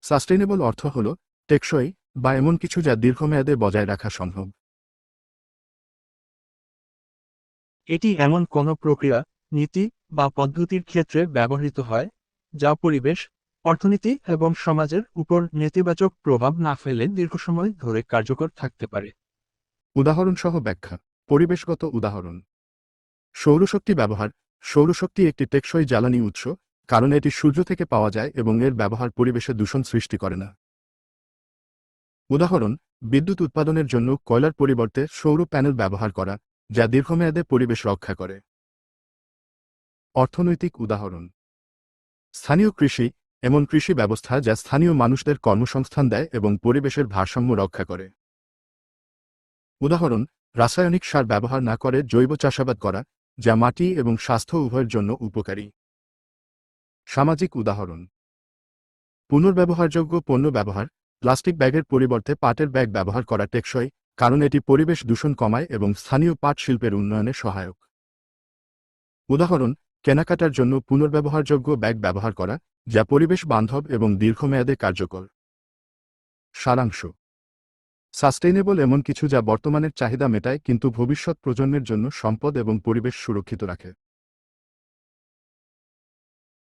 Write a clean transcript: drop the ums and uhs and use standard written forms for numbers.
Sustainable অর্থ হল টেকসই বা এমন কিছু যা দীর্ঘমেয়াদে বজায় রাখা সম্ভব। এটি এমন কোনো প্রক্রিয়া, নীতি বা পদ্ধতির ক্ষেত্রে ব্যবহৃত হয় যা পরিবেশ, অর্থনীতি এবং সমাজের উপর নেতিবাচক প্রভাব না ফেলে দীর্ঘসময় ধরে কার্যকর থাকতে পারে। উদাহরণসহ ব্যাখ্যা। পরিবেশগত উদাহরণ: সৌরশক্তি ব্যবহার। সৌরশক্তি একটি টেকসই জ্বালানি উৎস, কারণ এটি সূর্য থেকে পাওয়া যায় এবং এর ব্যবহার পরিবেশে দূষণ সৃষ্টি করে না। উদাহরণ: বিদ্যুৎ উৎপাদনের জন্য কয়লার পরিবর্তে সৌর প্যানেল ব্যবহার করা, যা দীর্ঘমেয়াদে পরিবেশ রক্ষা করে। অর্থনৈতিক উদাহরণ: স্থানীয় কৃষি এমন কৃষি ব্যবস্থা যা স্থানীয় মানুষদের কর্মসংস্থান দেয় এবং পরিবেশের ভারসাম্য রক্ষা করে। উদাহরণ: রাসায়নিক সার ব্যবহার না করে জৈব চাষাবাদ করা, যা মাটি এবং স্বাস্থ্য উভয়ের জন্য উপকারী। সামাজিক উদাহরণ: পুনর্ব্যবহারযোগ্য পণ্য ব্যবহার। প্লাস্টিক ব্যাগের পরিবর্তে পাটের ব্যাগ ব্যবহার করা টেকসই, কারণ এটি পরিবেশ দূষণ কমায় এবং স্থানীয় পাট শিল্পের উন্নয়নে সহায়ক। উদাহরণ: কেনাকাটার জন্য পুনর্ব্যবহারযোগ্য ব্যাগ ব্যবহার করা, যা পরিবেশ বান্ধব এবং দীর্ঘমেয়াদে কার্যকর। সারাংশ: সাস্টেইনেবল এমন কিছু যা বর্তমানের চাহিদা মেটায় কিন্তু ভবিষ্যৎ প্রজন্মের জন্য সম্পদ এবং পরিবেশ সুরক্ষিত রাখে।